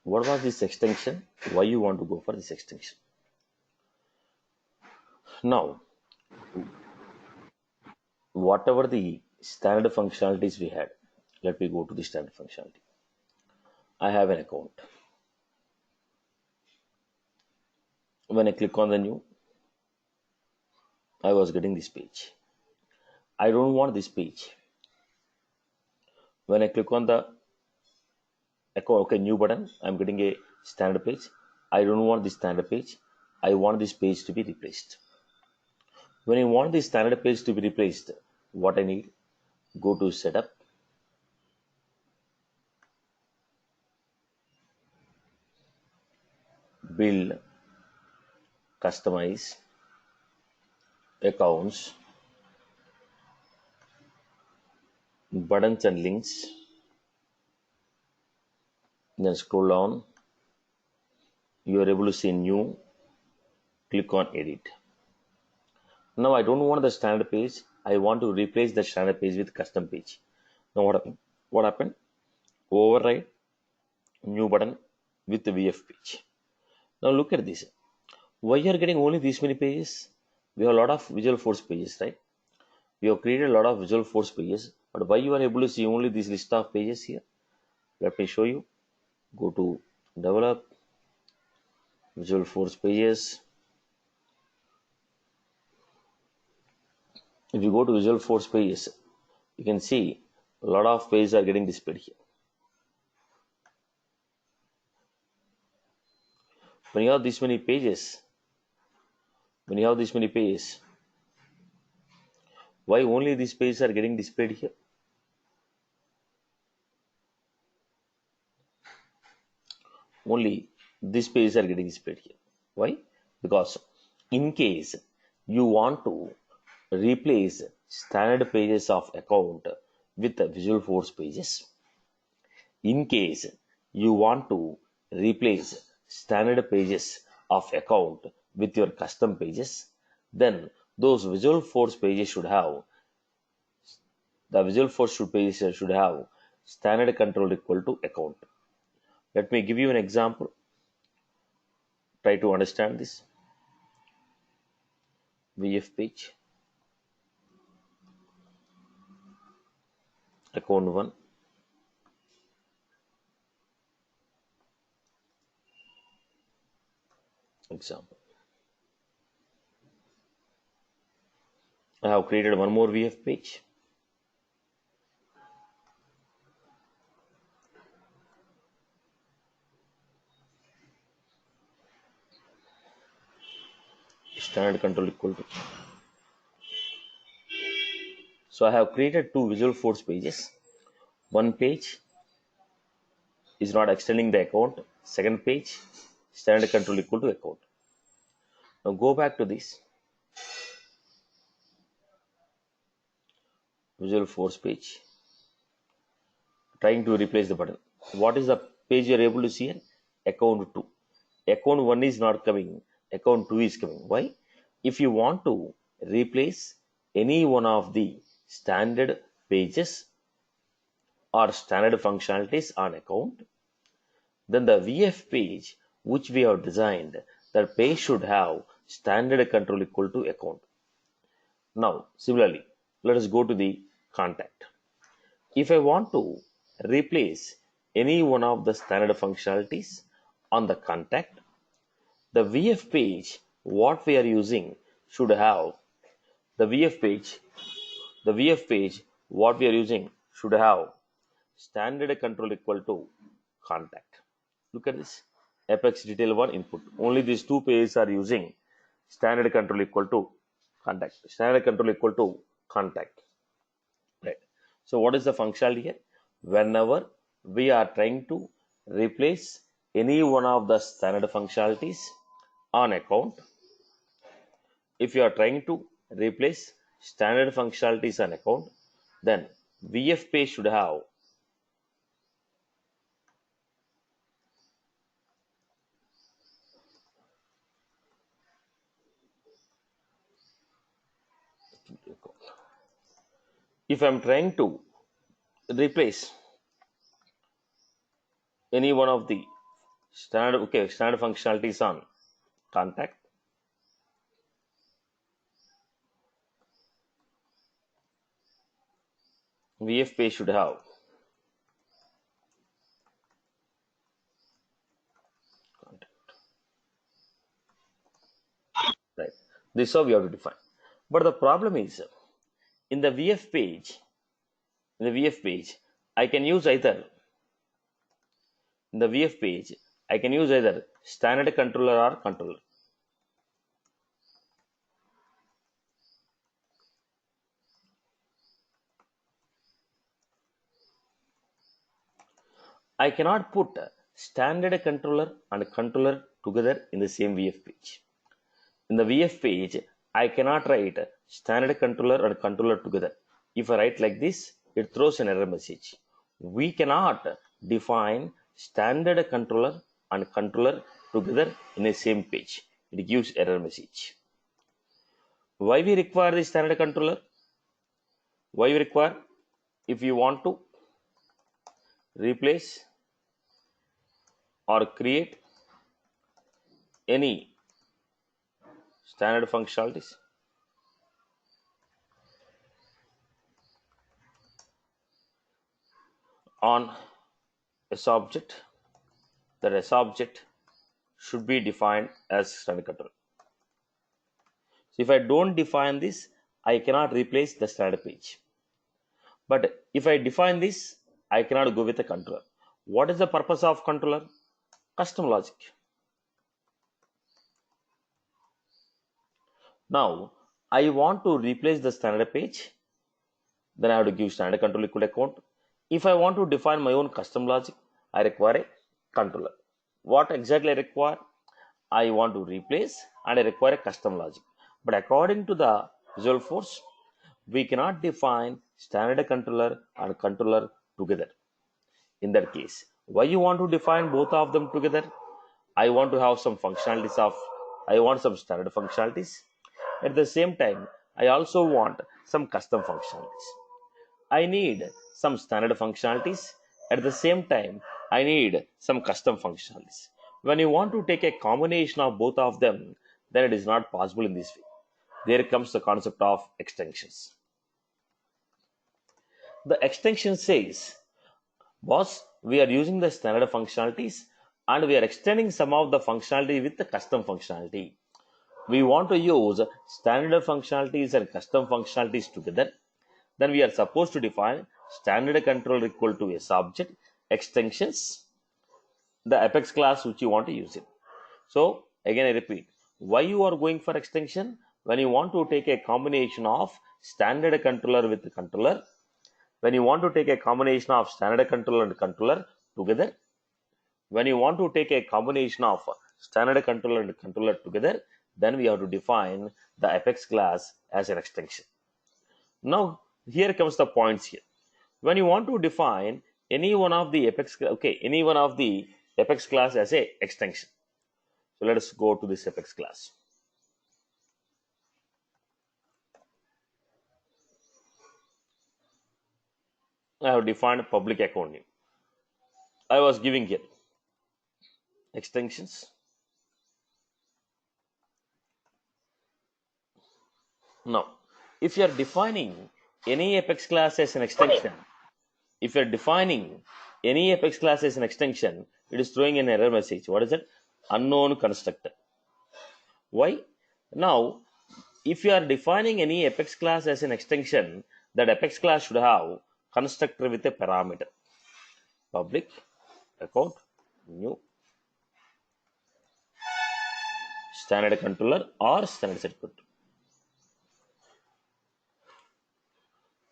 what was this extension, why you want to go for this extension. Now, whatever the standard functionalities we had, let me go to the standard functionality. I have an account. When I click on the new, I was getting this page. I don't want this page. When I click on the account, okay, new button, I'm getting a standard page. I don't want this standard page. I want this page to be replaced. When I want this standard page to be replaced, what I need, go to setup, build, customize, accounts, buttons and links, then scroll down, you are able to see new, click on edit. Now I don't want the standard page, I want to replace the standard page with custom page. Now what happened? Override new button with the VF page. Now look at this. Why you are getting only these many pages? We have a lot of Visual Force pages, right? We have created a lot of Visual Force pages, but why you are able to see only this list of pages here? Let me show you. Go to develop, Visual Force pages. If you go to Visual Force pages, you can see a lot of pages are getting displayed here. When you have this many pages, why only these pages are getting displayed here? Only these pages are getting displayed here. Why? Because in case you want to replace standard pages of account with the Visual Force pages, in case you want to replace standard pages of account with your custom pages, then those Visual Force pages should have, the Visual Force pages should have standard control equal to account. Let me give you an example. Try to understand this. VF page, account 1, example. I have created one more VF page. Standard control equal to. So I have created two Visual Force pages. One page is not extending the account. Second page, standard control equal to account. Now go back to this Visual Force page. Trying to replace the button. What is the page you are able to see here? Account 2. Account 1 is not coming. Account 2 is coming. Why? If you want to replace any one of the standard pages or standard functionalities on account, then the VF page which we have designed, that page should have standard control equal to account. Now similarly, let us go to the contact. If I want to replace any one of the standard functionalities on the contact, the VF page what we are using should have the VF page what we are using should have standard control equal to contact. Look at this. Apex detail 1 input. Only these two pages are using standard control equal to contact. Standard control equal to contact. Right. So what is the functionality here? Whenever we are trying to replace any one of the standard functionalities on account, if you are trying to replace standard functionalities on account, then VF page should have if I am trying to replace any one of the Standard functionalities on contact. VF page should have contact. Right. This is how we have to define. But the problem is in the VF page, I can use either in the VF page, I can use either standard controller or controller. I cannot put standard controller and controller together in the same VF page. In the VF page, I cannot write standard controller and controller together. If I write like this, it throws an error message. We cannot define standard controller and controller together in the same page. It gives error message. Why we require the standard controller? Why we require? If you want to replace or create any standard functionalities on S object, that S object should be defined as standard controller. So if I don't define this, I cannot replace the standard page. But if I define this, I cannot go with the controller. What is the purpose of controller? Custom logic. Now, I want to replace the standard page, then I have to give standard controller equal account. If I want to define my own custom logic, I require a controller. What exactly I require? I want to replace and I require a custom logic. But according to the Salesforce, we cannot define standard controller and controller together. In that case, why you want to define both of them together? I want to have some functionalities I want some standard functionalities. At the same time, I also want some custom functionalities. I need some standard functionalities. At the same time, I need some custom functionalities. When you want to take a combination of both of them, then it is not possible in this way. There comes the concept of extensions. The extension says, boss, we are using the standard functionalities and we are extending some of the functionality with the custom functionality. We want to use standard functionalities and custom functionalities together. Then we are supposed to define standard controller equal to S object, extensions, the apex class which you want to use it. So again I repeat, why you are going for extension? When you want to take a combination of standard controller with the controller, when you want to take a combination of standard controller and controller together, when you want to take a combination of standard controller and controller together, then we have to define the apex class as an extension. Now here comes the points here. When you want to define any one of the apex class as a extension. So let us go to this apex class. I have defined public account name. I was giving here extensions. Now, if you are defining any apex class as an extension, it is throwing an error message. What is it? Unknown constructor. Why? Now, if you are defining any apex class as an extension, that apex class should have constructor with a parameter. Public account new standard controller or standard set controller.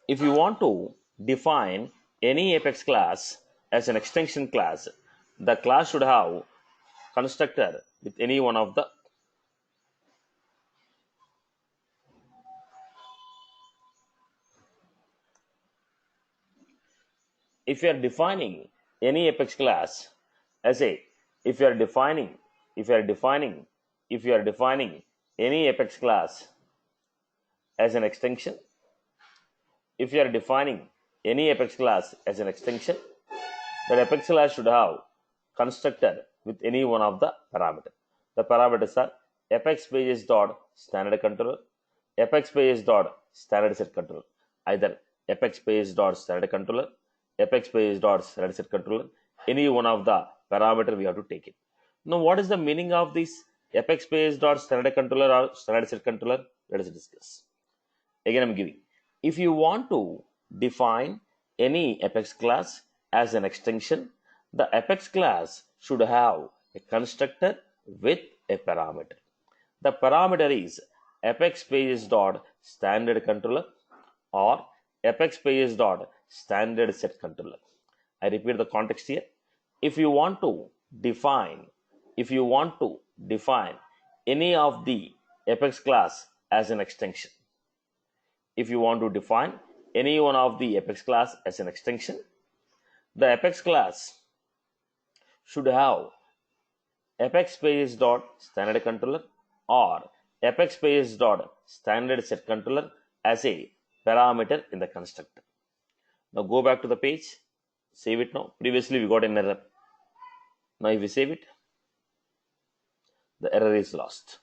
If you want to define any apex class as an extension class, the class should have constructor with any one of the if you are defining any apex class as a if you are defining any apex class as an extension, if you are defining any apex class as an extension, that apex class should have constructor with any one of the parameters. The parameters are apex pages dot standard controller, apex pages dot standard set controller, either apex page dot standard controller, apex page dot standard set controller, any one of the parameter we have to take it. Now, what is the meaning of this apex page dot standard controller or standard set controller? Let us discuss. Again, I'm giving. If you want to define any apex class as an extension, the apex class should have a constructor with a parameter. The parameter is apex pages dot standard controller or apex pages dot standard set controller. I repeat the context here. If you want to define any of the apex class as an extension, if you want to define any one of the apex class as an extension, the apex class should have apex pages dot standard controller or apex pages dot standard set controller as a parameter in the constructor. Now go back to the page, save it now. Previously we got an error. Now if we save it, the error is lost.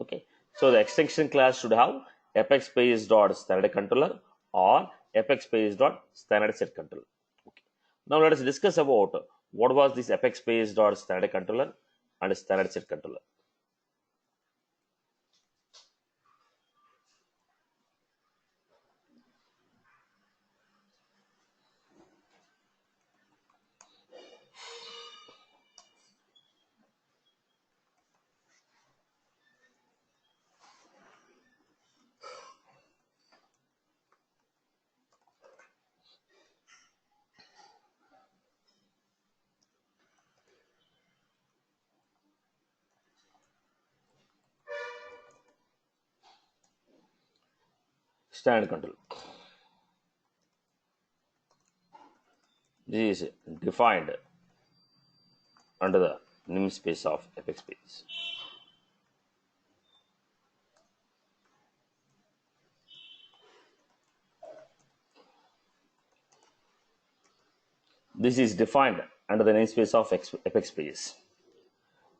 Okay, so the extension class should have apex pages dot standard controller or apex pages dot standard set controller. Okay. Now let us discuss about what was this apex pages dot standard controller and standard set controller. Standard controller. This is defined under the namespace of apex pages. This is defined under the namespace of apex pages.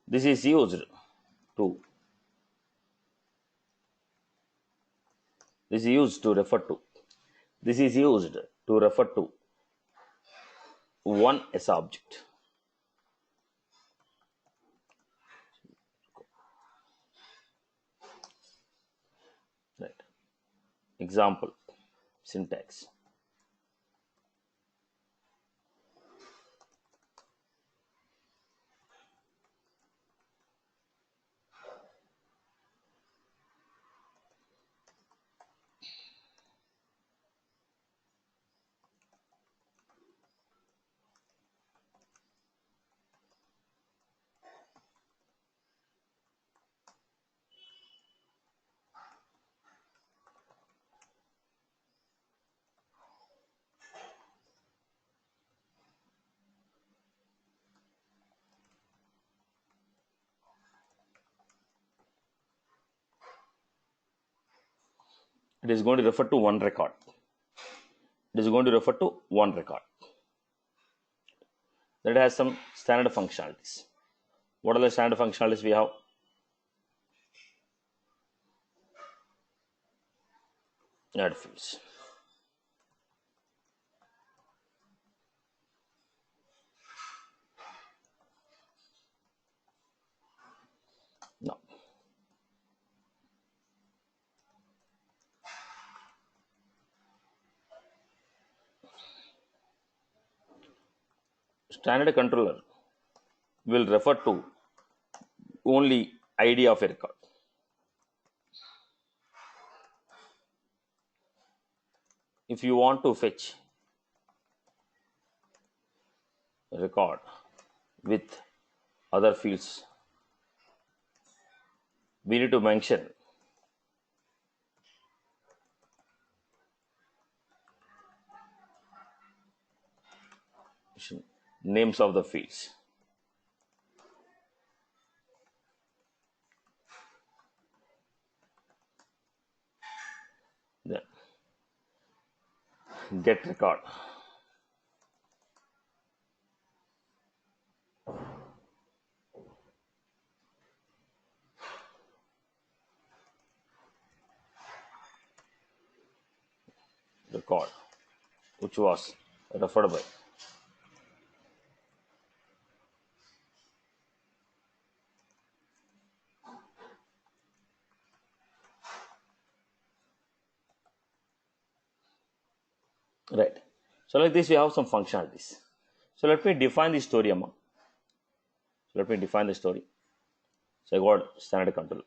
This is used to refer to one S object. Right. Example, syntax. It is going to refer to one record. That has some standard functionalities. What are the standard functionalities we have? Add fields. No. Standard controller will refer to only ID of a record. If you want to fetch a record with other fields, we need to mention names of the fields. Then get record. record which was referred by. Right. So like this we have some functionalities. So let me define the story, Amma. So let me define the story. So I got standard control.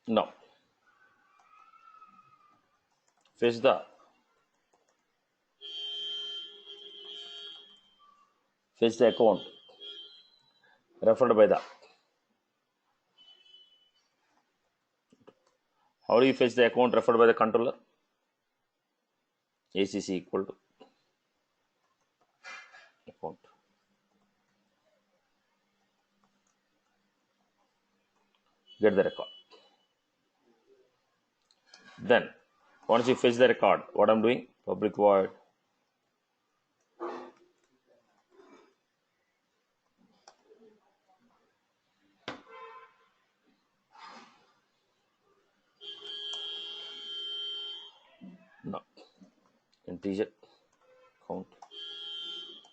Now fetch the account referred by the. How do you fetch the account referred by the controller? ACC equal to account. Get the record. Then once you fetch the record, what I'm doing, public void no integer count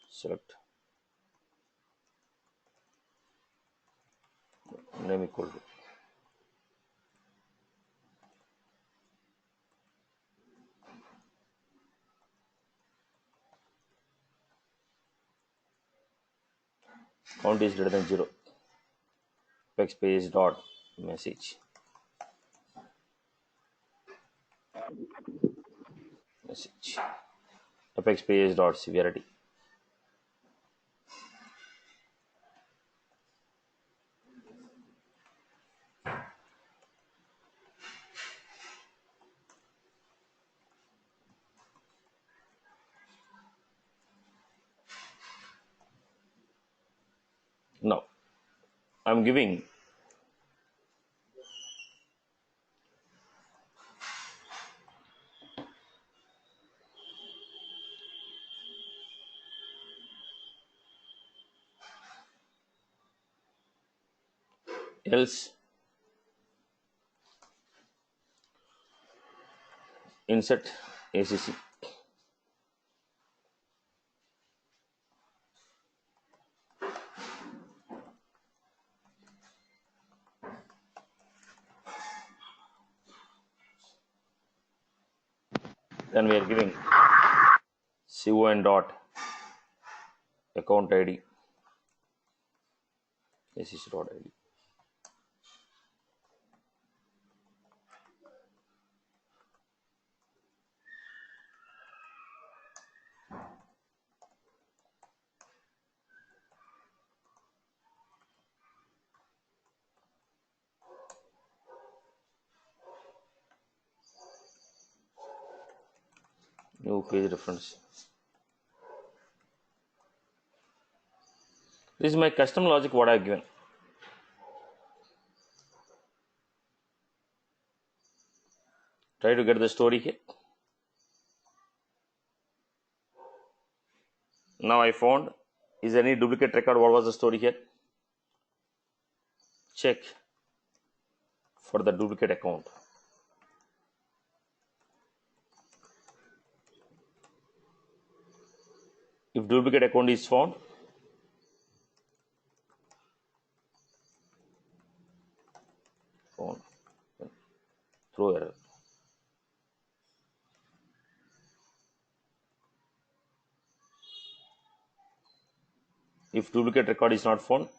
select name equal to count is greater than 0. Apex page dot message apex page dot severity. Now I'm giving else insert ACC. Then we are giving con dot account ID ACC dot ID. New page reference. This is my custom logic what I have given. Try to get the story here. Now I found, is there any duplicate record? What was the story here? Check for the duplicate account. If duplicate account is found, throw error. If duplicate record is not found,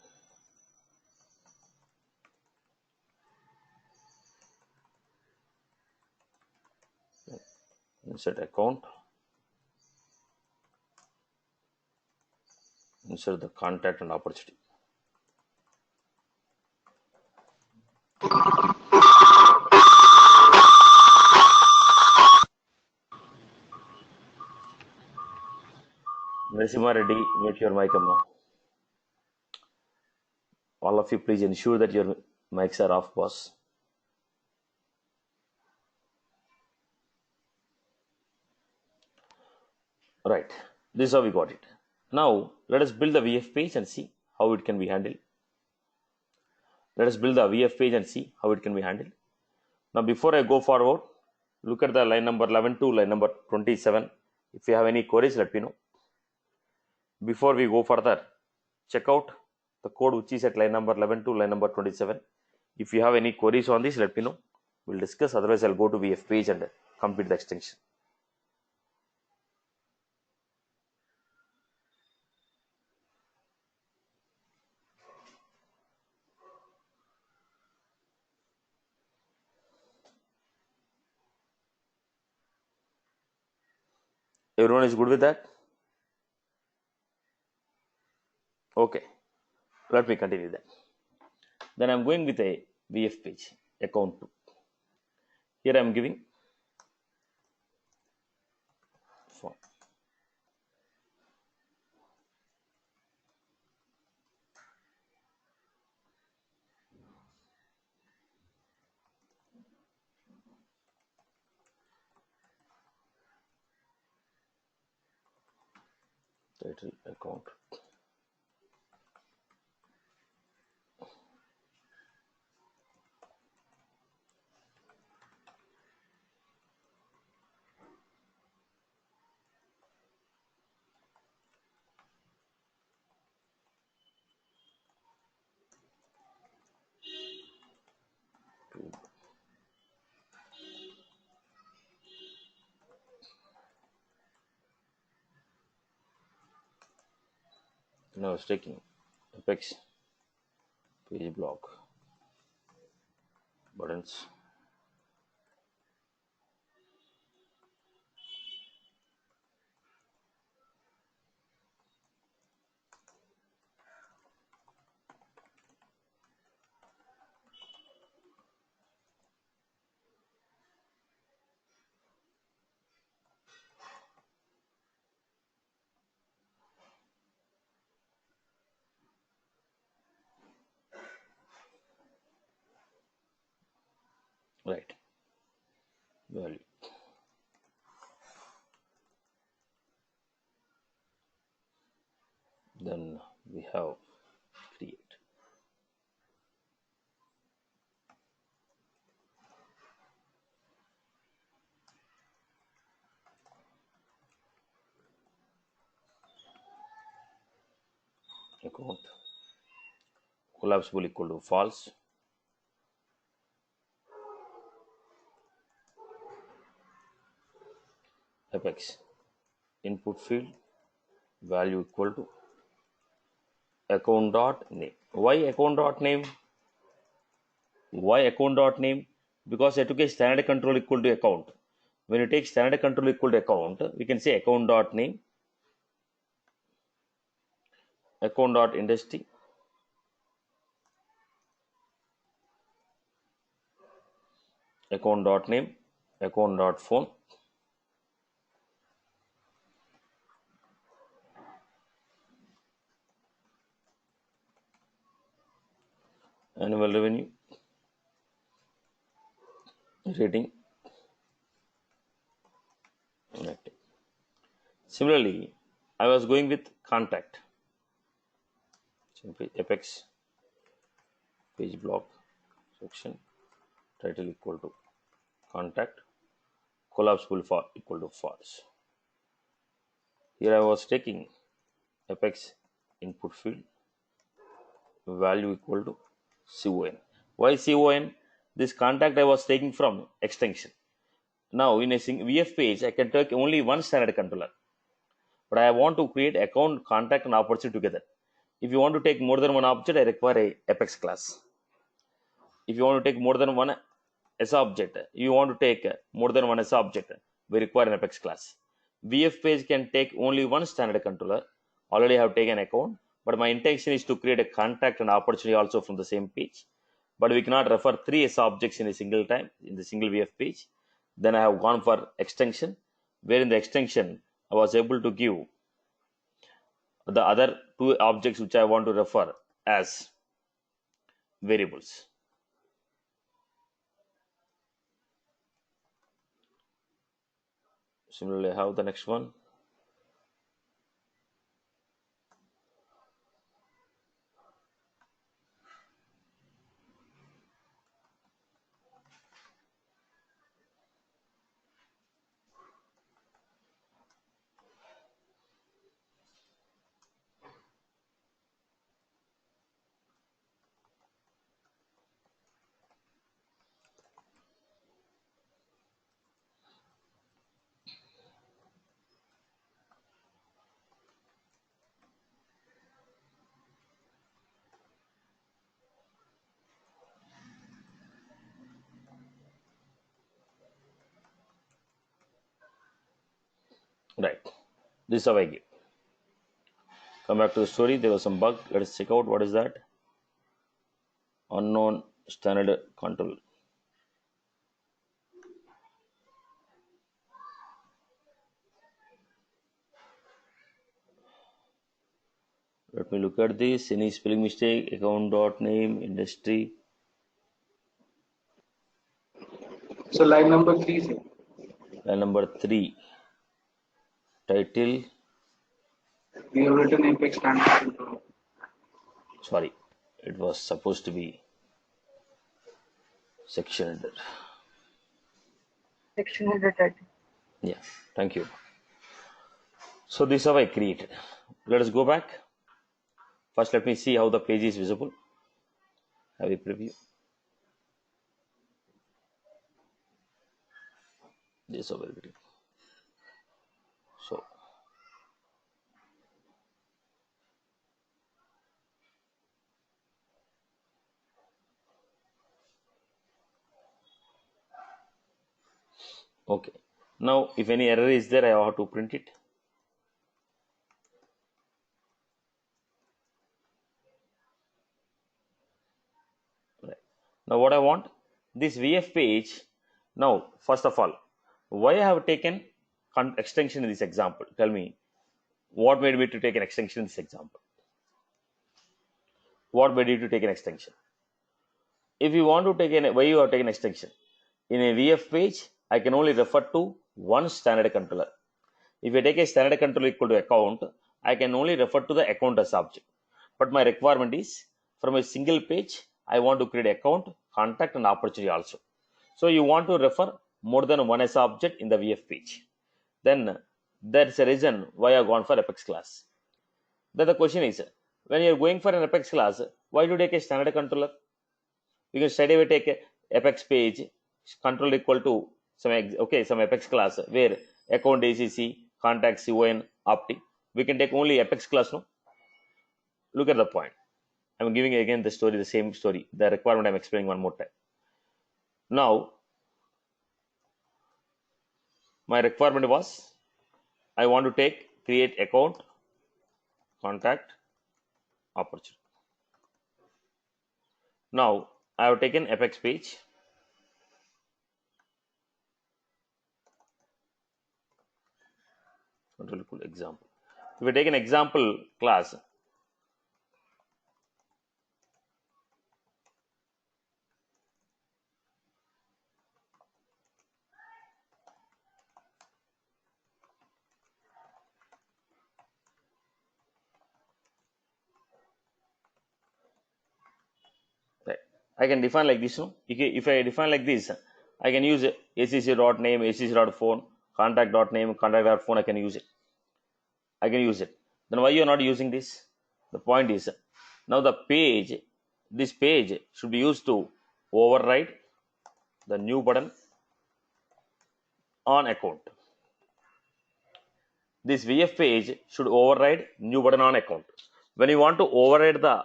insert account, insert the contact and opportunity. Narasimha Reddy, mute your mic, Amma. All of you, please ensure that your mics are off, boss. Right. This is how we got it. Now, let us build the VF page and see how it can be handled. Let us build the VF page and see how it can be handled. Now, before I go forward, look at the line number 11 to line number 27. If you have any queries, let me know. Before we go further, check out the code which is at line number 11 to line number 27. If you have any queries on this, let me know. We'll discuss. Otherwise, I'll go to VF page and complete the extension. Everyone is good with that? Okay. Let me continue that. Then I'm going with a VF page, account 2. Here I'm giving form. Title account. Now it's taking Apex page block buttons. Right. Value. Then we have create. Account collapsible equal to false. Apex input field value equal to account dot name. Why account dot name? Why account dot name? Because I took a standard control equal to account. When you take standard control equal to account, we can say account dot name, account dot industry, account dot name, account dot phone, annual revenue, rating. Similarly, I was going with contact. Simply Apex page block section title equal to contact collapsible for equal to false. Here I was taking Apex input field value equal to CON. Why CON? This contact I was taking from extension. Now in a VF page, I can take only one standard controller, but I want to create account, contact, and opportunity together. If you want to take more than one object, I require a Apex class. If you want to take more than one S object, you want to take more than one S object, we require an Apex class. VF page can take only one standard controller. Already I have taken account, but my intention is to create a contact and opportunity also from the same page. But we cannot refer three S objects in a single time in the single VF page. Then I have gone for extension, where in the extension I was able to give the other two objects which I want to refer as variables. Similarly, I have the next one. Right. This is how I give. Come back to the story. There was some bug. Let us check out what is that. Unknown standard control. Let me look at this. Any spelling mistake? Account dot name industry. So line number 3, sir. Line number 3. Title. We have written Apex standard. Sorry, it was supposed to be section header. Section header title. Yeah, thank you. So this is how I created. Let us go back. First, let me see how the page is visible. Have a preview. This is how we're getting. So okay. Now, if any error is there, I have to print it. Right. Now, what I want this VF page. Now, first of all, why I have taken extension in this example? Tell me, what made me to take an extension in this example? What made you to take an extension? If you want to take why you have taken extension in a VF page, I can only refer to one standard controller. If I take a standard controller equal to account, I can only refer to the account as object. But my requirement is from a single page, I want to create account, contact, and opportunity also. So you want to refer more than one as object in the VF page. Then there's a reason why I've gone for Apex class. Then the question is, when you're going for an Apex class, why do you take a standard controller? You can straight away take a Apex page, control equal to some Apex class where account ACC, contact CON, opti. We can take only Apex class, no? Look at the point. I'm giving again the story, the same story, the requirement I'm explaining one more time. Now, my requirement was I want to create account, contact, opportunity. Now, I have taken Apex page. Control equal example. If we take an example class, right, I can define like this. No? If I define like this, I can use acc.name, acc.phone, contact.name, contact.phone. I can use it. Then why you are not using this? The point is now this page should be used to override the new button on account. This VF page should override new button on account. When you want to override the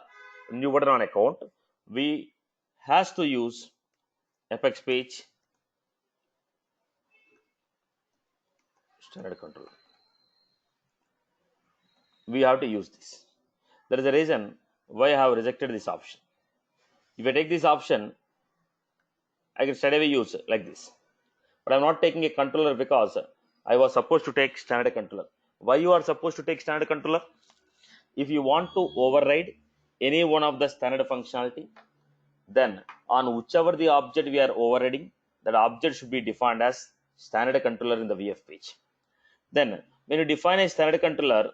new button on account, we has to use Apex page standard control. We have to use this. There is a reason why I have rejected this option. If I take this option, I can straight away use like this. But I'm not taking a controller because I was supposed to take standard controller. Why you are supposed to take standard controller? if you want to override any one of the standard functionality, then on whichever the object we are overriding, that object should be defined as standard controller in the VF page. Then when you define a standard controller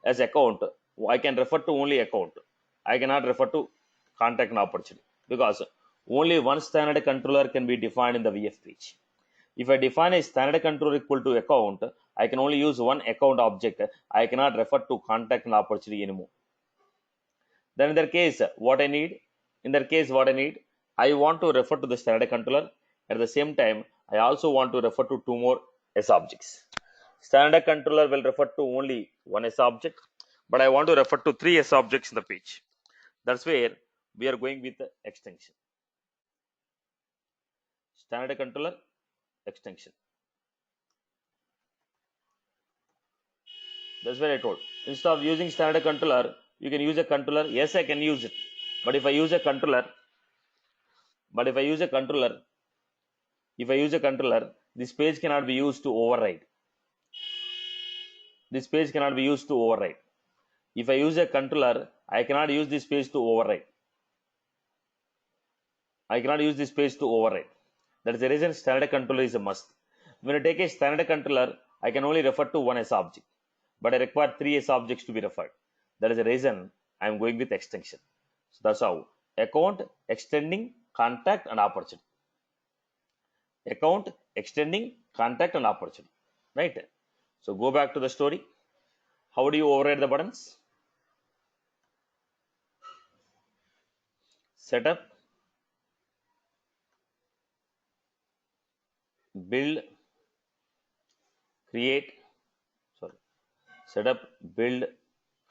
as account, I can refer to only account. I cannot refer to contact and opportunity, because only one standard controller can be defined in the VF page. If I define a standard controller equal to account, I can only use one account object. I cannot refer to contact and opportunity anymore. Then in that case, what I need? In that case, what I need? I want to refer to the standard controller. At the same time, I also want to refer to two more S objects. Standard controller will refer to only one S object, but I want to refer to three S objects in the page. That's where we are going with the extension. Standard controller extension. That's what I told. Instead of using standard controller, you can use a controller. Yes, I can use it. But if I use a controller, this page cannot be used to override. This page cannot be used to override. If I use a controller, I cannot use this page to override. That is the reason standard controller is a must. When I take a standard controller, I can only refer to one S object, but I require three S objects to be referred. That is the reason I am going with extension. So that's how account, extending, contact, and opportunity. Account, extending, contact, and opportunity. Right? So go back to the story. How do you override the buttons? Setup, build, create, setup, build,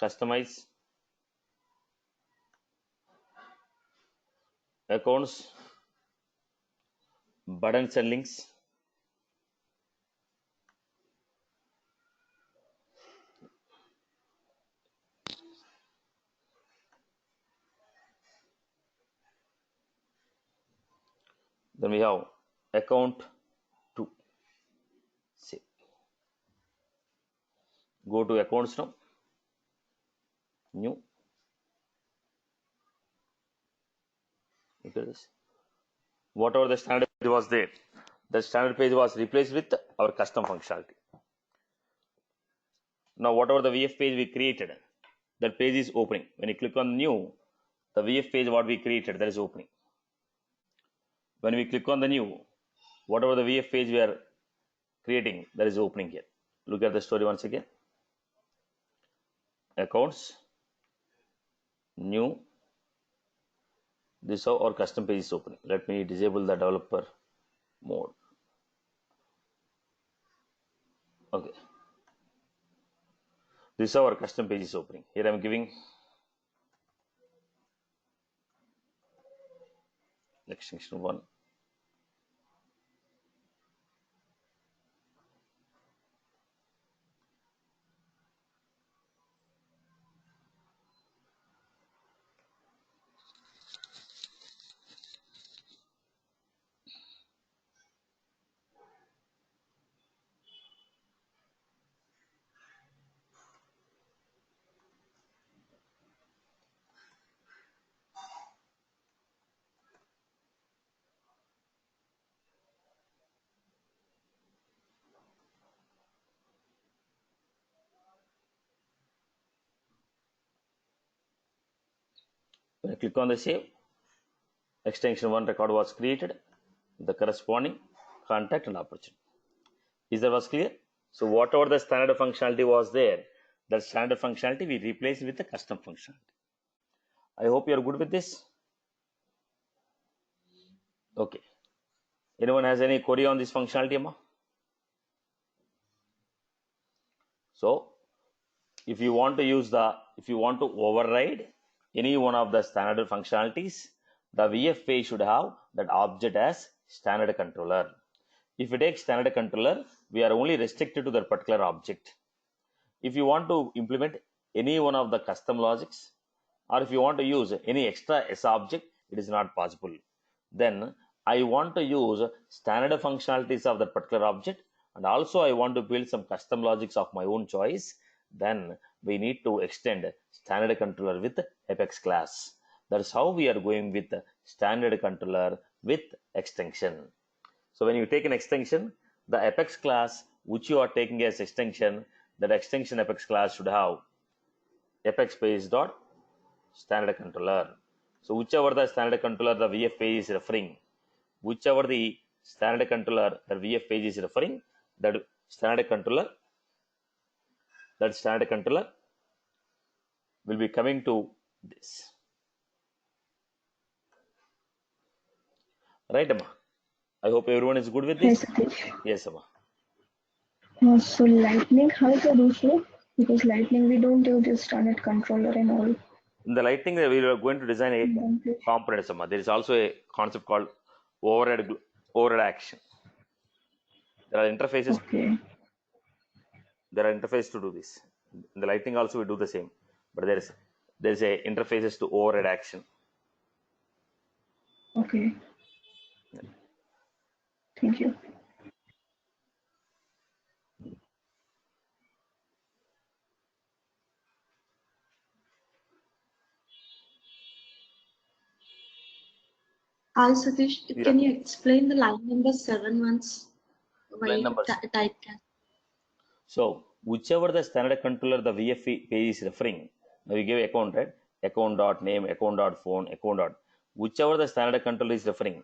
customize, accounts, buttons and links, then we have account to save. Go to accounts now, new. Look at this. Whatever the standard page was there, the standard page was replaced with our custom functionality. Now whatever the VF page we created, that page is opening. When you click on new, the VF page what we created, that is opening. When we click on the new, whatever the VF page we are creating, that is opening here. Look at the story once again. Accounts, new. This is how our custom page is opening. Let me disable the developer mode. Okay. This is how our custom page is opening. Here I am giving extension 1. When I click on the save, extension 1 record was created, the corresponding contact and opportunity. Is that was clear? So whatever the standard functionality was there, that standard functionality we replaced with the custom functionality. I hope you are good with this. Okay. Anyone has any query on this functionality, Amma? So if you want to override any one of the standard functionalities, the VF page should have that object as standard controller. If we take standard controller, we are only restricted to that particular object. If you want to implement any one of the custom logics, or if you want to use any extra S object, it is not possible. Then I want to use standard functionalities of that particular object, and also I want to build some custom logics of my own choice. Then we need to extend standard controller with Apex class. That's how we are going with standard controller with extension. So when you take an extension, the Apex class which you are taking as extension, that extension Apex class should have Apex page dot standard controller. So whichever the standard controller the VF page is referring, whichever the standard controller the VF page is referring, that standard controller will be coming to this. Right, Amma? I hope everyone is good with Hi, this. Satish. Yes, Amma. So Lightning, how is the issue? Because Lightning, we don't use the standard controller and all. In the Lightning, we are going to design a Don't we? component. Amma. There is also a concept called override action. There are interfaces. Okay. There are interfaces to do this. In the Lightning also we do the same, but there is a interfaces to override action. Okay. Thank you. Hi Satish, Yeah. can you explain the line number 7 once? Line Why numbers. typecast? So whichever the standard controller the VF page is referring, now we give account, right? Account dot name, account dot phone, account dot whichever the standard controller is referring,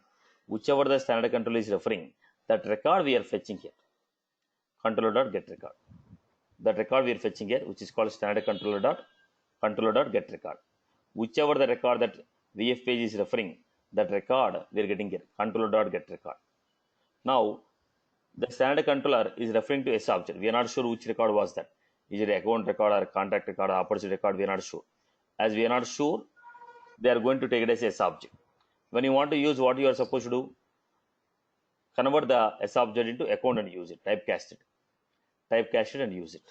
that record we are fetching here. Controller dot get record. That record we are fetching here, which is called standard controller dot get record. Whichever the record that VF page is referring, that record we are getting here, controller dot get record. Now the standard controller is referring to S object. We are not sure which record was that. Is it account record or contact record or opposite record? We are not sure. As we are not sure, they are going to take it as S object. When you want to use, what you are supposed to do, convert the S object into account and use it. Typecast it and use it.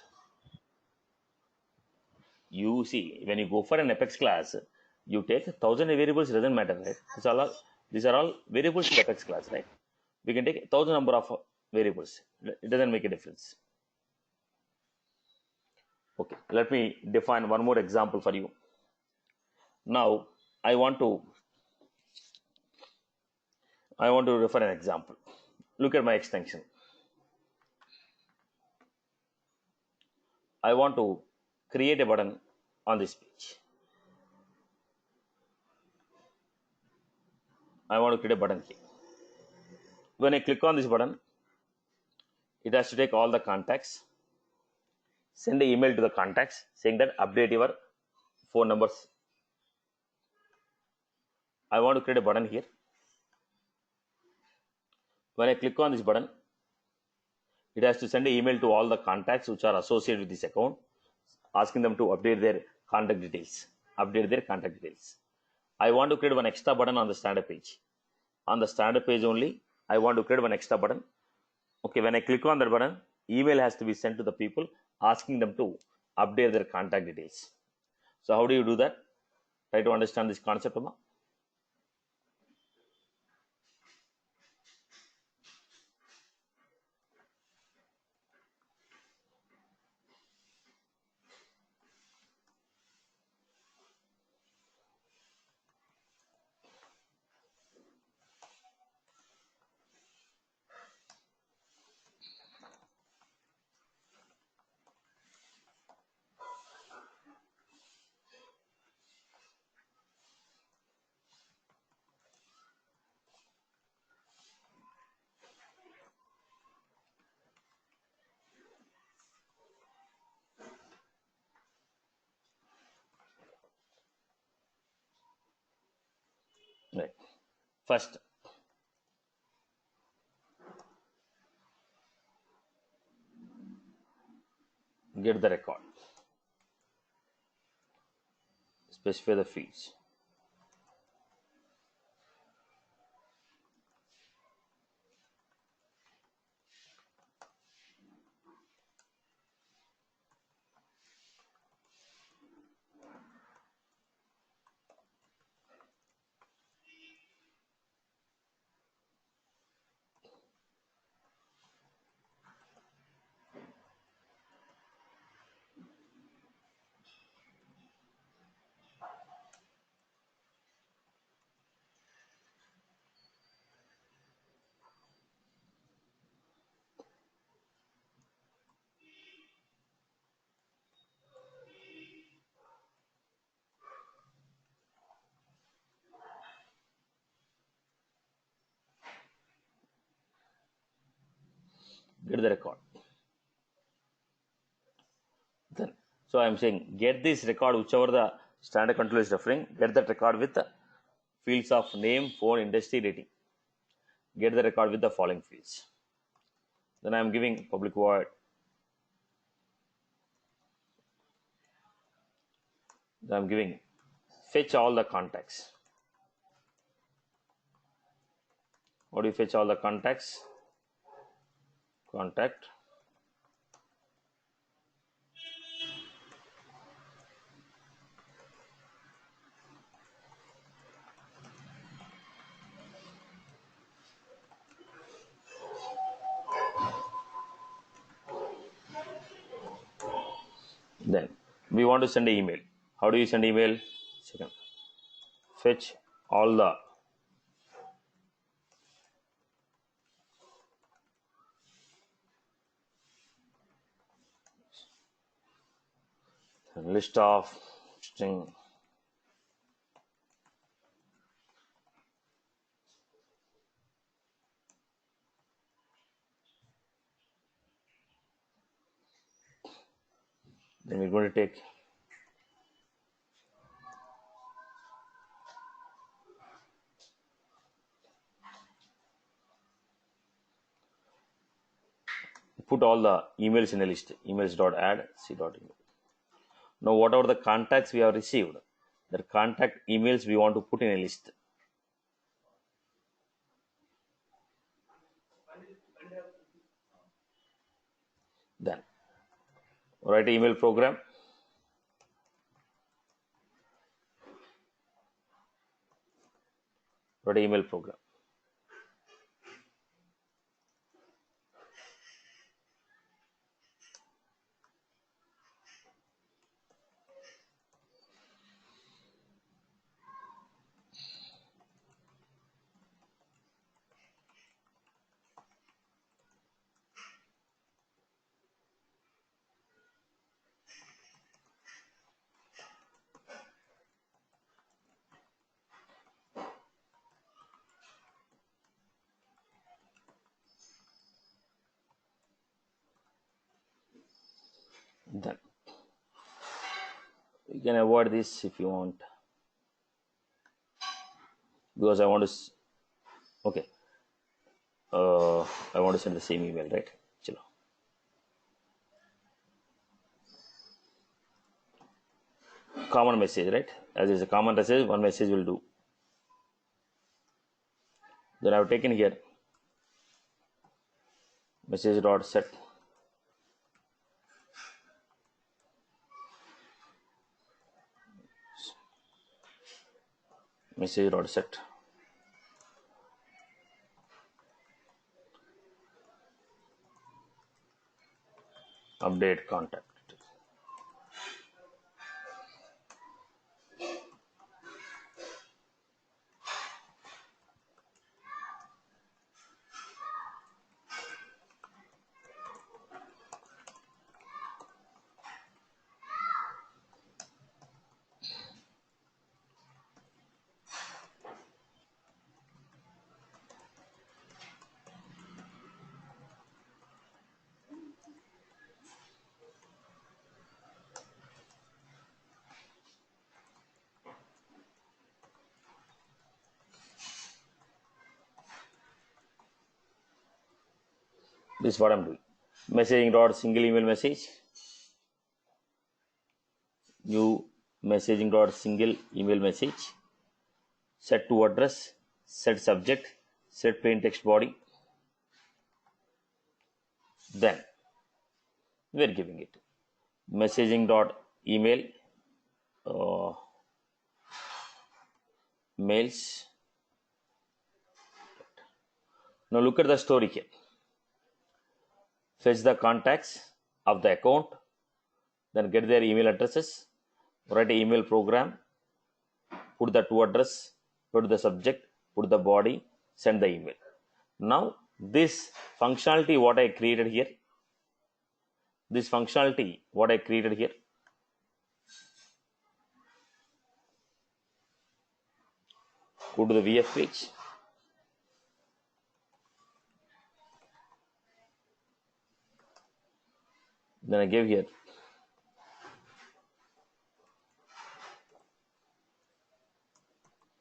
You see, when you go for an Apex class, you take 1,000 variables, doesn't matter, right? These are all variables in Apex class, right? We can take 1,000 number of variables. It doesn't make a difference. Okay, let me define one more example for you. Now I want to refer an example. Look at my extension. I want to create a button on this page. I want to create a button here. When I click on this button, it has to take all the contacts, send an email to the contacts saying that update your phone numbers. I want to create a button here. When I click on this button, it has to send an email to all the contacts which are associated with this account, asking them to update their contact details. I want to create one extra button on the standard page. On the standard page only, I want to create one extra button. Okay, when I click on that button, email has to be sent to the people asking them to update their contact details. So how do you do that? Try to understand this concept, Amma. Right. First, get the record. Specify the fields. get the record. Then, so I am saying get this record, whichever the standard control is referring, get that record with the fields of name, phone, industry, rating. Get the record with the following fields. Then I am giving public void. Then I am giving fetch all the contacts. What do you fetch all the contacts? Contact. Then we want to send an email. How do you send email? Second, fetch all the list of string. Then we're going to take put all the emails in a list. Emails.add c.email. Now, whatever the contacts we have received, the contact emails we want to put in a list. Then write email program. Write email program. Then you can avoid this if you want, because I want to. Okay, I want to send the same email, right? Chalo. Common message, right? As is a common message, one message will do. Then I have taken here message dot set message dot set update contact. This is what I'm doing. Messaging dot single email message. New messaging dot single email message. Set to address. Set subject. Set plain text body. Then we are giving it messaging dot email mails. Now look at the story here. Fetch the contacts of the account, then get their email addresses, write an email program, put the to address, put the subject, put the body, send the email. Now this functionality what I created here, go to the VF page. Then I gave here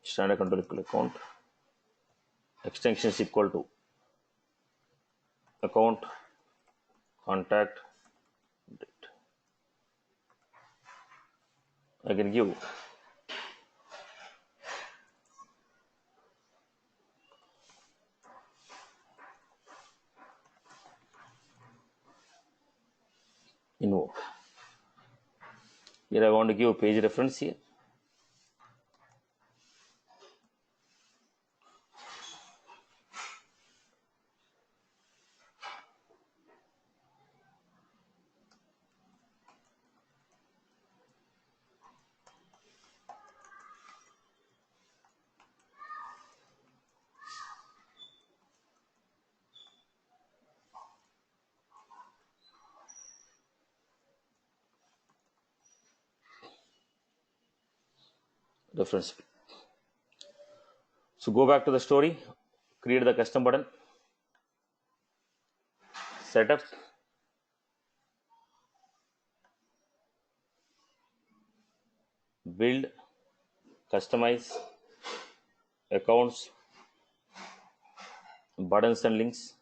standard control equal account, extension is equal to account, contact, date. I can give invoke. Here I want to give page reference here. Reference. So go back to the story, create the custom button, setup, build, customize, accounts, buttons and links.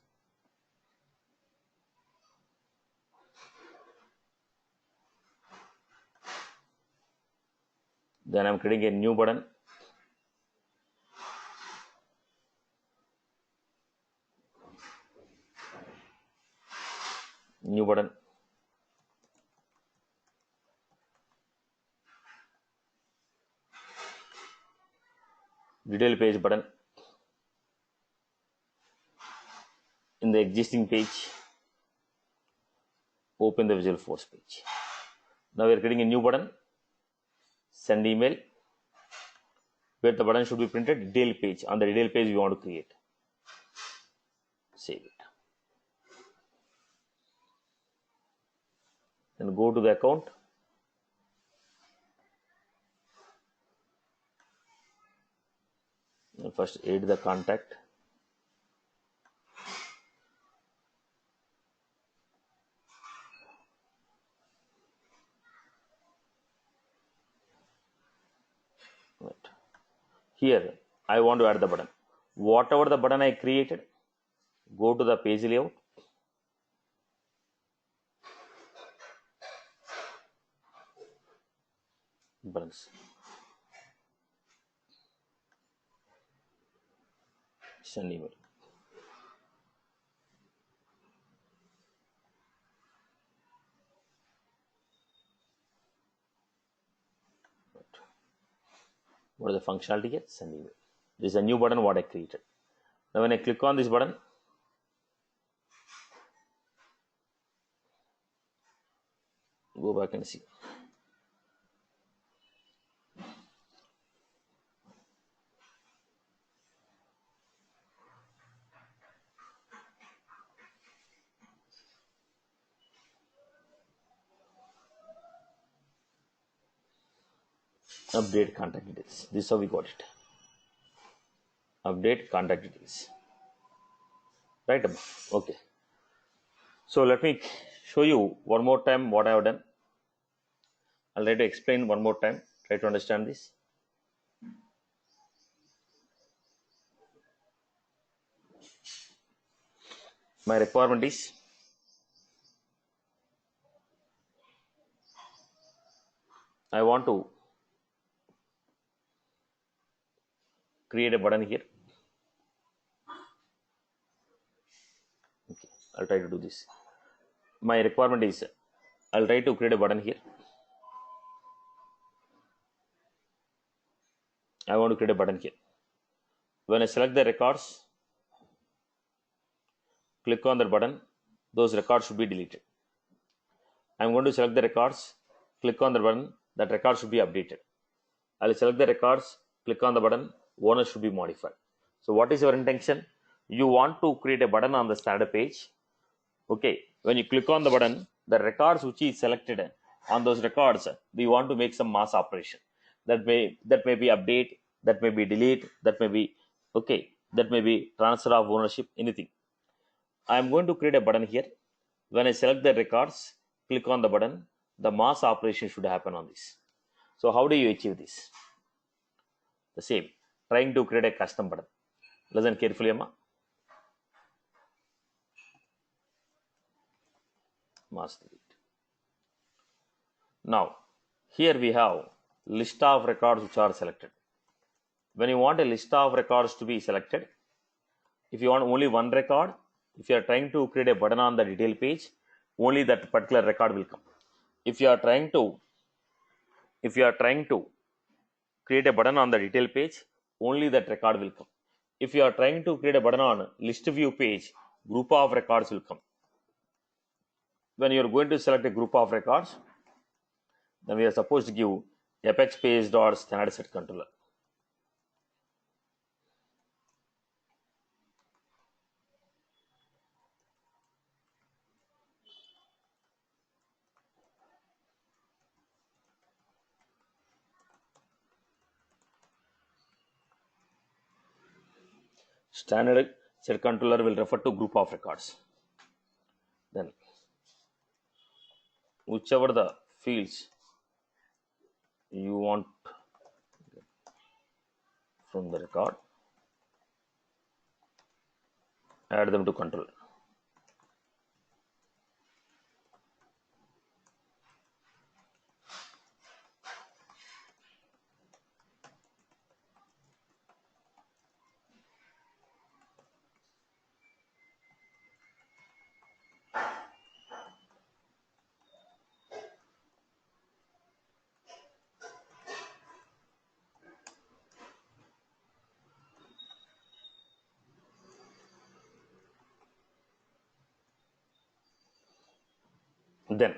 Then I'm creating a new button. New button. Detail page button. In the existing page, open the Visual Force page. Now we are creating a new button. Send email. Where the button should be printed, detail page. On the detail page we want to create. Save it. Then go to the account. And first add the contact. Right. Here I want to add the button. Whatever the button I created, go to the page layout. Buttons. Send email. Right. What is the functionality here? Send email. This is a new button what I created. Now when I click on this button, go back and see. Update contact details. This is how we got it. Update contact details. Right? Okay. So let me show you one more time what I have done. I'll try to explain one more time. Try to understand this. My requirement is I want to create a button here. Okay, I'll try to do this. My requirement is I'll try to create a button here. I want to create a button here. When I select the records, click on the button, those records should be deleted. I'm going to select the records, click on the button, that record should be updated. I'll select the records, click on the button, owner should be modified. So what is your intention? You want to create a button on the standard page. Okay, when you click on the button, the records which is selected, on those records we want to make some mass operation. That may be update, that may be delete, that may be that may be transfer of ownership, anything. I am going to create a button here. When I select the records, click on the button, the mass operation should happen on this. So how do you achieve this? The same, trying to create a custom button. Listen carefully, Amma. Mass delete. Now, here we have list of records which are selected. When you want a list of records to be selected, if you want only one record, if you are trying to create a button on the detail page, only that particular record will come. If you are trying to create a button on the detail page, only that record will come. If you are trying to create a button on list view page, group of records will come. When you are going to select a group of records, then we are supposed to give apex page dot standard set controller. Standard set controller will refer to group of records. Then, whichever the fields you want from the record, add them to controller. Then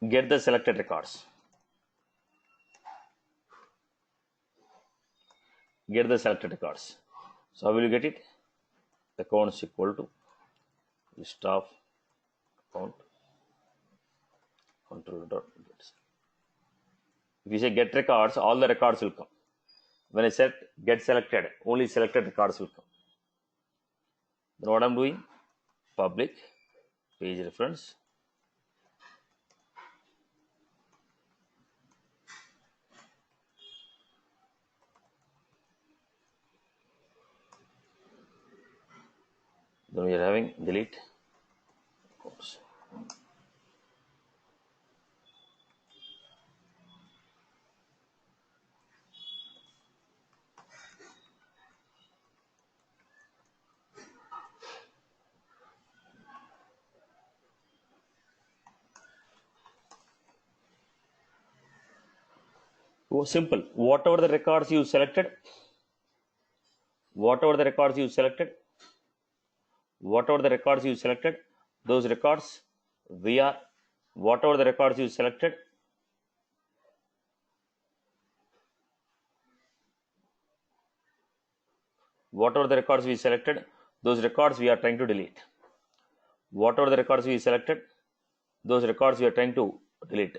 get the selected records. Get the selected records. So how will you get it? Accounts equal to list of account controller dot get. If you say get records, all the records will come. When I set get selected, only selected records will come. Then what I'm doing? Public page reference. Then we are having delete. Oops. Oh, simple. Whatever the records you selected, those records you selected, whatever the records you selected, those records we are trying to delete. Whatever the records we selected, those records we are trying to delete.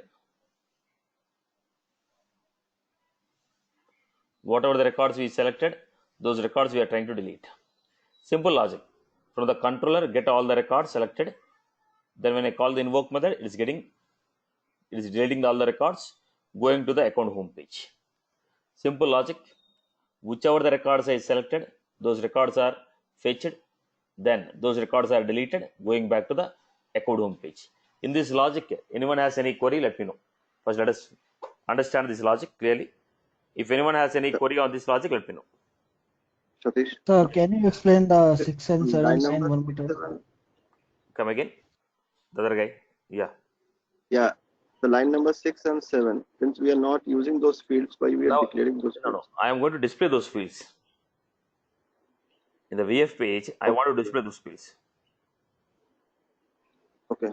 Whatever the records we selected, those records we are trying to delete. Simple logic. From the controller, get all the records selected. Then when I call the invoke method, it is deleting all the records, going to the account home page. Simple logic. Whichever the records I selected, those records are fetched. Then those records are deleted, going back to the account home page. In this logic, anyone has any query, let me know. First, let us understand this logic clearly. If anyone has any query on this logic, let me know. Satish. Sir, can you explain the 6 and 7 Line and number 1 meter? 7. Come again? The other guy? Yeah. Yeah. The line number 6 and 7. Since we are not using those fields, why we are Now, declaring those no. fields? I am going to display those fields. In the VF page, I want to display those fields. Okay.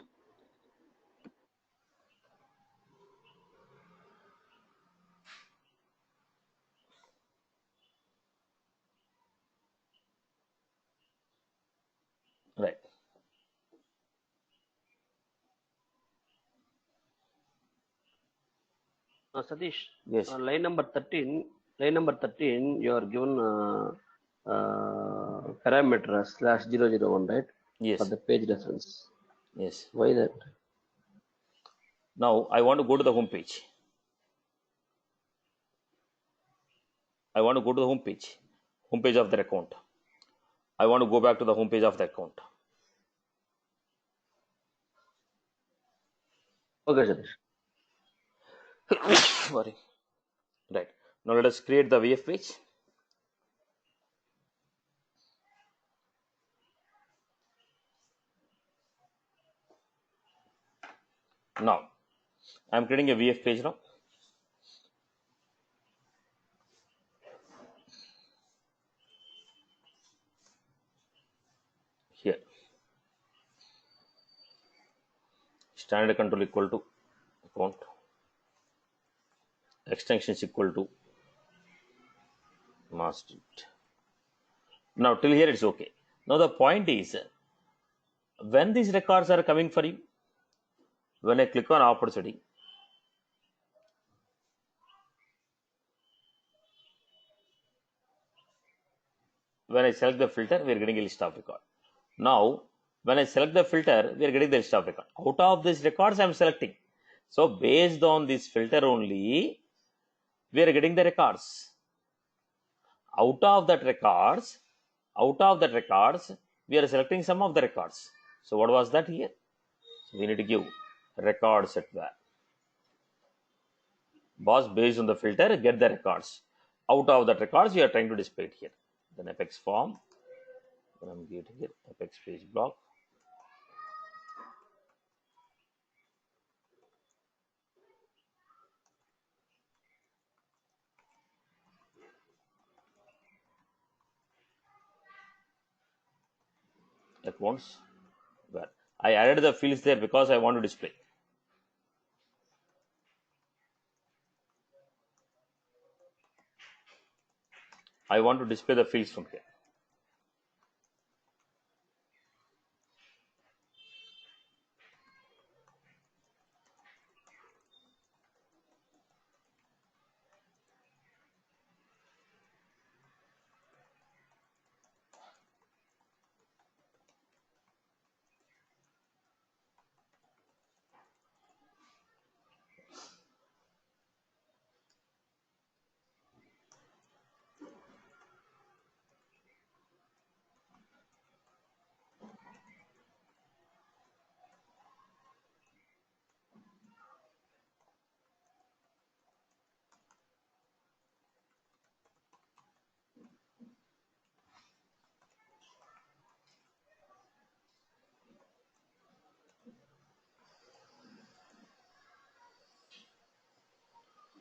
Right. Satish, Yes. line number 13, you are given parameter as /001, right? Yes. For the page reference. Yes. Why that? Now I want to go to the home page. I want to go to the home page of the account. I want to go back to the home page of the account. Okay, Satish. Sorry. Right. Now let us create the VF page. Now I am creating a VF page now. Here. Standard control equal to account. Extensions equal to master. Now till here it's okay. Now the point is, when these records are coming for you, when I click on opportunity, when I select the filter, we are getting a list of record. Now, when I select the filter, we are getting the list of record. Out of these records, I am selecting. So based on this filter only, we are getting the records. Out of that records, we are selecting some of the records. So what was that here? So we need to give record set var. Boss, based on the filter, get the records. Out of that records, we are trying to display it here. Then apex form. Then I'm getting it apex page block. Accounts. Where I added the fields there because I want to display. I want to display the fields from here.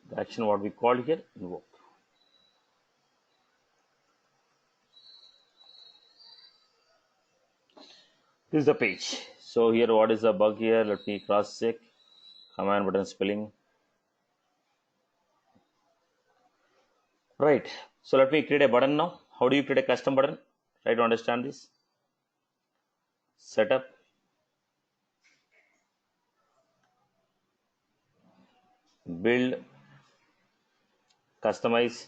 The action what we called here, invoke. This is the page. So here, what is the bug here? Let me cross check. Command button spelling. Right. So let me create a button now. How do you create a custom button? Try to understand this. Setup. Build. Customize.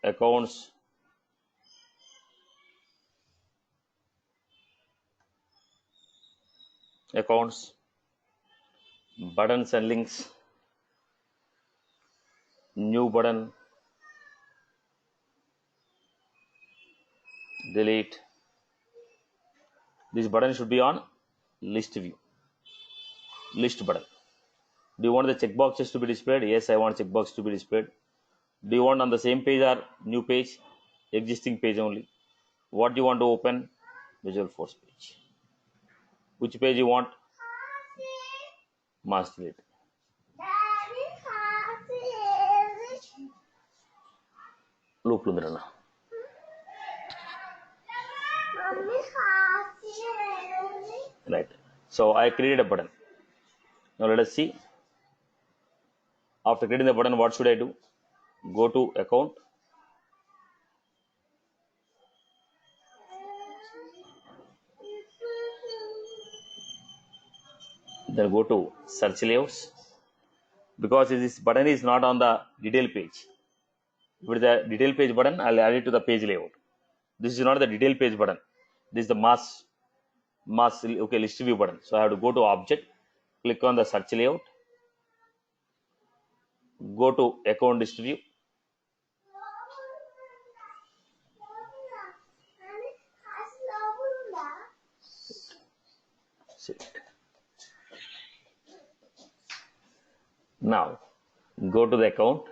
Accounts. Accounts. Buttons and links. New button. Delete. This button should be on list view. List button. Do you want the checkboxes to be displayed? Yes, I want checkbox to be displayed. Do you want on the same page or new page? Existing page only. What do you want to open? Visual Force page. Which page you want? Master it. Loop lundirana. Right. So I created a button. Now let us see. After creating the button, what should I do? Go to account. Then go to search layouts. Because this button is not on the detail page. With the detail page button, I'll add it to the page layout. This is not the detail page button. This is the mass mass, okay, list view button. So I have to go to object, click on the search layout, go to account list view, now go to the account,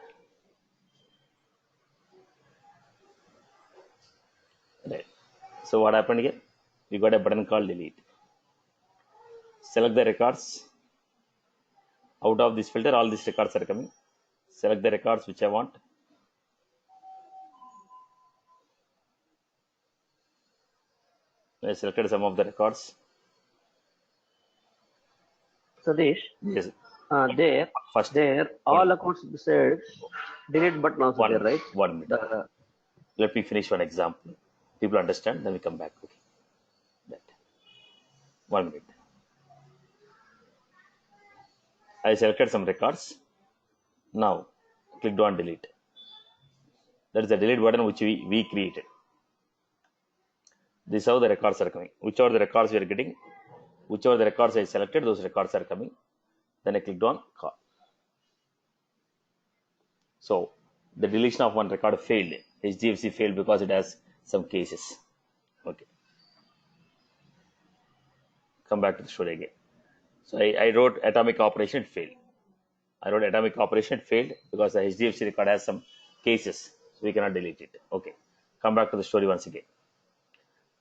right. So what happened here? We got a button called delete. Select the records. Out of this filter, all these records are coming. Select the records which I want. I selected some of the records. Satish, Yes. there, First, there, all accounts besides delete button also there, right? 1 minute. Let me finish one example. People understand, then we come back. Okay. That. 1 minute. I selected some records. Now, click on delete. That is the delete button which we created. This is how the records are coming. Whichever the records we are getting, whichever the records I selected, those records are coming. Then I clicked on call. So the deletion of one record failed. HDFC failed because it has some cases. Okay. Come back to the story again. So I wrote atomic operation, it failed. I wrote atomic operation, it failed because the HDFC record has some cases. So we cannot delete it. Okay. Come back to the story once again.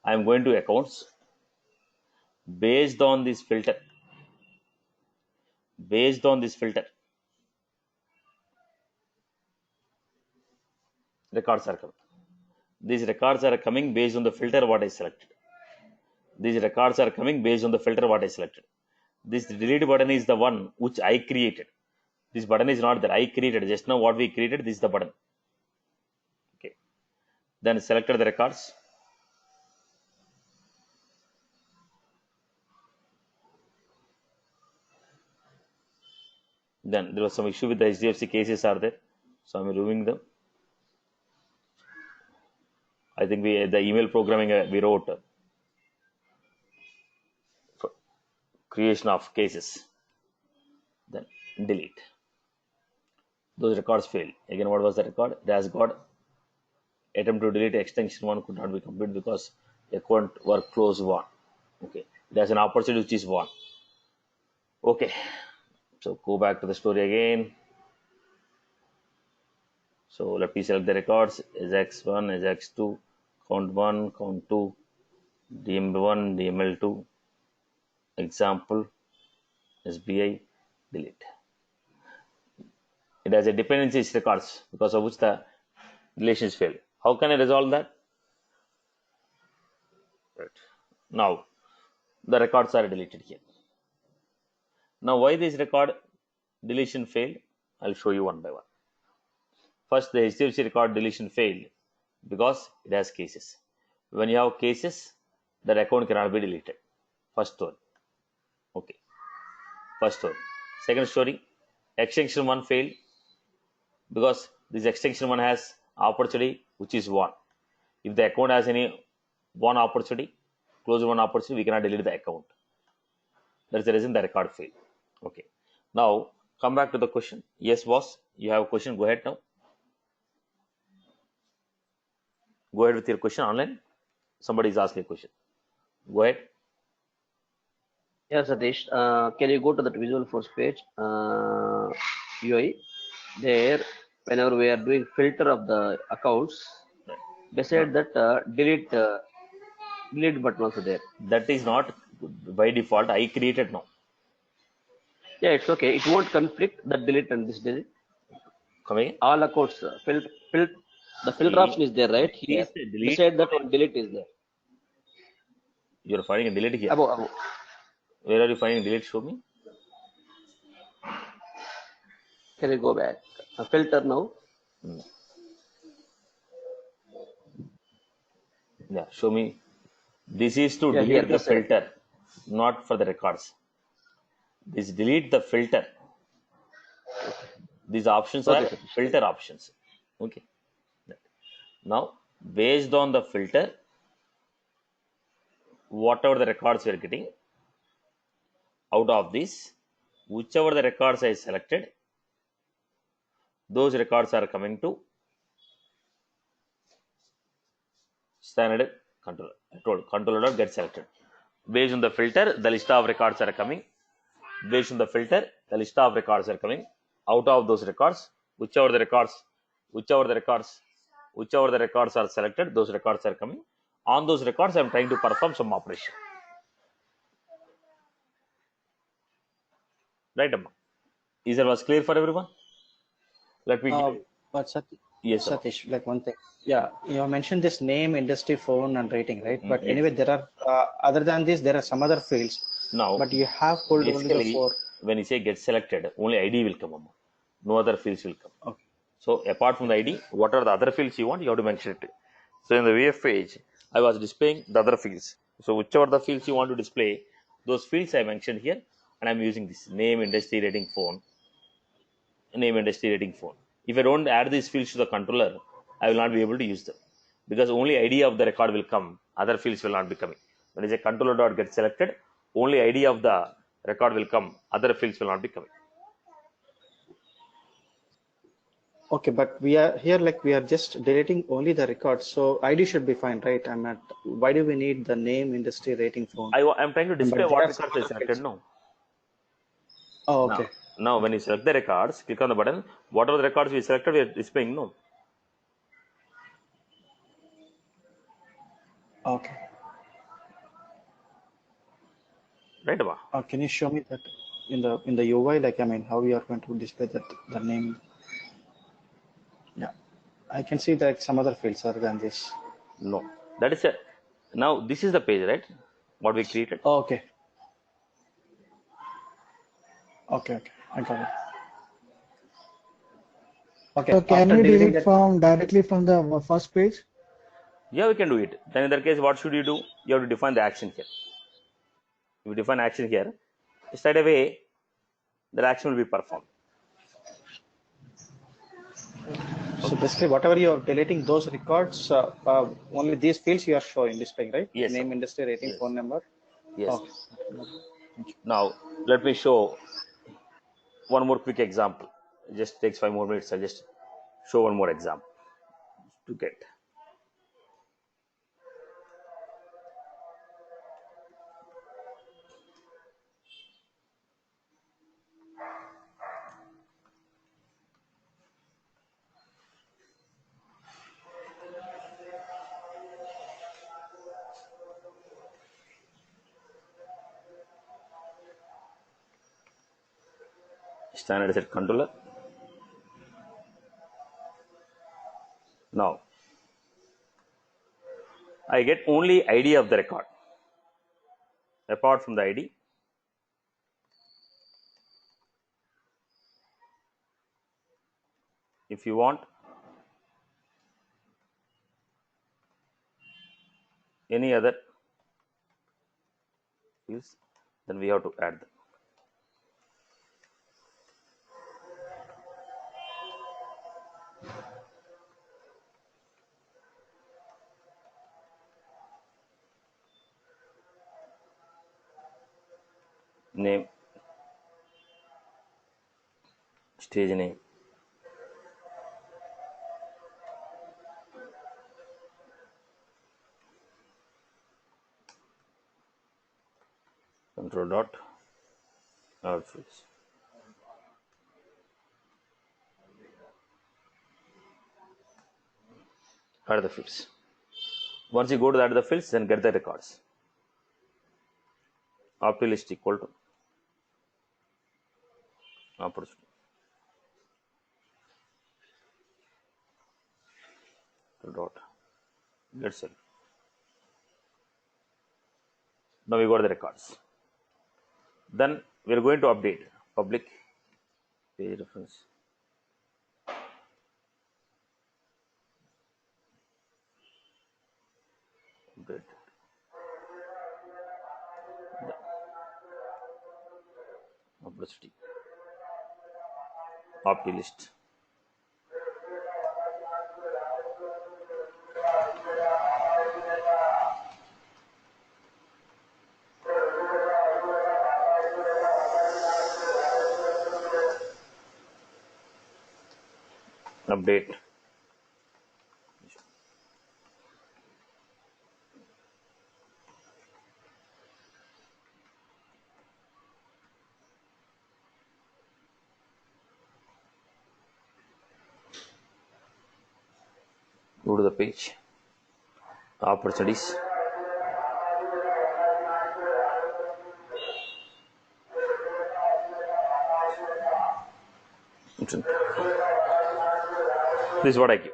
I am going to accounts. Based on this filter, records are coming. These records are coming based on the filter what I selected. These records are coming based on the filter what I selected. This delete button is the one which I created. This button is not that I created. Just now what we created, this is the button. Okay. Then selected the records. Then there was some issue with the HDFC cases are there. So I'm removing them. I think the email programming we wrote for creation of cases. Then delete. Those records failed. Again, what was the record? It has got attempt to delete extension 1 could not be completed because account were closed 1. Okay. It has an opportunity which is 1. Okay. So go back to the story again. So let me select the records as X1, as X2, count 1, count 2, DML1, DML2, example, SBI, delete. It has a dependencies records because of which the relations fail. How can I resolve that? Right. Now, the records are deleted here. Now, why this record deletion failed? I'll show you one by one. First, the HDFC record deletion failed because it has cases. When you have cases, that account cannot be deleted. First story. Okay. First story. Second story, extension 1 failed because this extension 1 has opportunity which is 1. If the account has any 1 opportunity, close 1 opportunity, we cannot delete the account. That's the reason the record failed. Okay. Now, come back to the question. Yes, boss, you have a question. Go ahead now. Go ahead with your question online. Somebody is asking a question. Go ahead. Yes, Satish. Can you go to that Visual Force page, UI? There, whenever we are doing filter of the accounts, beside that delete button also there. That is not by default. I created now. Yeah, it's okay. It won't conflict that delete and this delete. Come again. All accounts, the filter option is there, right? Here, beside that one delete is there. You are finding a delete here. Above. Where are you finding delete? Show me. Can you go back? Filter now. Yeah, show me. This is to delete the filter, not for the records. This delete the filter. These options are filter options. Okay. Now, based on the filter, whatever the records we are getting out of this, whichever the records I selected, those records are coming to standard controller. I told controller get selected. Based on the filter, the list of records are coming. Based on the filter, the list of records are coming. Out of those records, whichever the records are selected, those records are coming. On those records, I am trying to perform some operation. Right, Amma? Is that was clear for everyone? Let me give. But Yes, Amma. Satish, like one thing. Yeah, you mentioned this name, industry, phone, and rating, right? But Yes. anyway, there are other than this, there are some other fields. Now, But you have pulled only the basically, 4. when you say get selected, only ID will come, Amma. No other fields will come. Okay. So apart from the ID, what are the other fields you want? You have to mention it. So in the VF page, I was displaying the other fields. So whichever the fields you want to display, those fields I mentioned here, and I'm using this name, industry, rating, phone. Name, industry, rating, phone. If I don't add these fields to the controller, I will not be able to use them because only ID of the record will come. Other fields will not be coming. When I say controller dot get selected, only ID of the record will come. Other fields will not be coming. Okay, but we are here, like we are just deleting only the records. So ID should be fine, right? I'm at. Why do we need the name, industry, rating, phone? I'm trying to display But there what are records some I other selected. fields. No. Oh, okay. Now when you select the records, click on the button. Whatever the records we selected, we are displaying. No. Okay. Right, Abba? Can you show me that in the UI? Like, I mean, how we are going to display that the name? Yeah, I can see that some other fields other than this. No. That is a. Now this is the page, right? What we created. Oh, okay. Okay, I got it. Okay. So can After we deleting delete that, directly from the first page? Yeah, we can do it. Then in that case, what should you do? You have to define the action here. If you define action here, straight away, the action will be performed. so basically, whatever you are deleting those records, only these fields you are showing, displaying, right? Yes, Name, sir. industry, rating, Yes. phone number. Yes. Okay. Now let me show one more quick example. It just takes 5 more minutes. I'll just show one more example to get. Standard set controller. Now I get only ID of the record. Apart from the ID, if you want any other fields, then we have to add them. Name, stage name, control dot add fields. Add the fields. Once you go to add the fields, then get the records. Opti list equal to opportunity. Dot get cell. Now we got the records. Then we are going to update public page reference. Update. Opacity. Opti list. Update. Go to the page. Opportunities. This is what I give.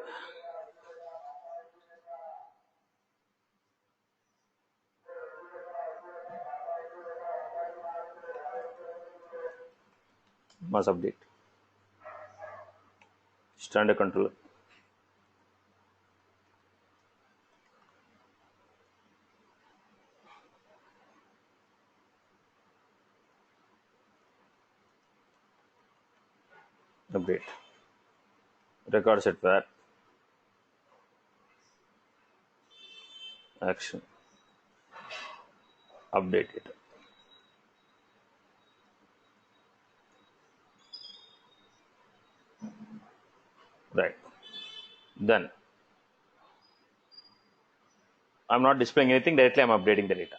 Must update. Standard controller. Update. Record set where. Action. Update it. Right. Then I'm not displaying anything, directly I'm updating the data.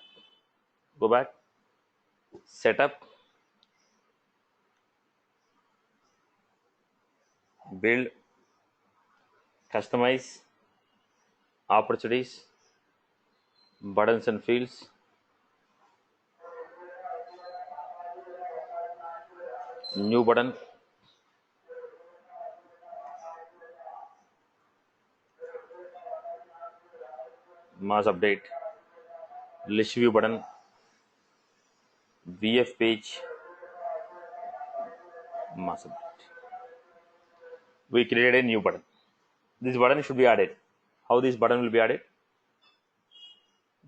Go back. Setup. Build. Customize. Opportunities. Buttons and fields. New button. Mass update. List view button. VF page. Mass update. We created a new button. This button should be added. How this button will be added?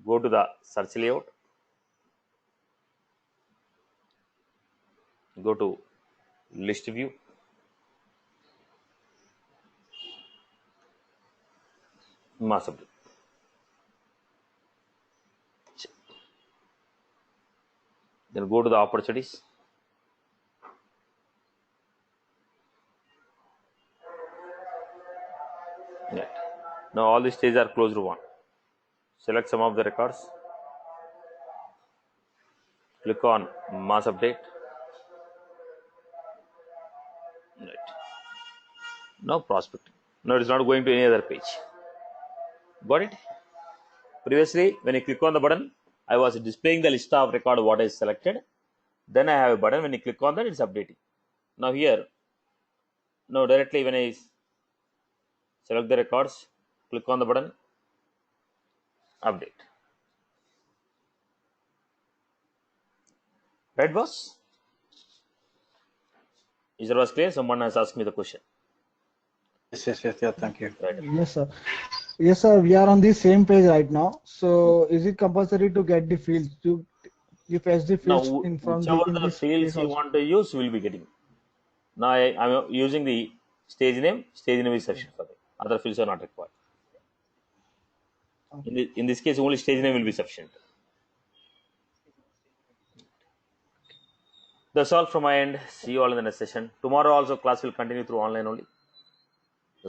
Go to the search layout. Go to list view. Mass update. Then go to the opportunities. Yeah. Now all these stages are closed to one. Select some of the records. Click on mass update. Right. Now prospecting. Now it is not going to any other page. Got it? Previously, when you click on the button, I was displaying the list of record what is selected. Then I have a button. When you click on that, it's updating. Now here, now directly when I select the records, click on the button, update. Right, boss? Is that was clear? Someone has asked me the question. Yes, yeah, thank you. Right. Yes, sir. Yes, sir. We are on the same page right now. So, is it compulsory to get the fields? You fetch the fields Now, in from whichever in the this fields case you also. want to use, will be getting. Now I'm using the stage name. Stage name is sufficient for me. Other fields are not required. In this case, only stage name will be sufficient. That's all from my end. See you all in the next session. Tomorrow also class will continue through online only.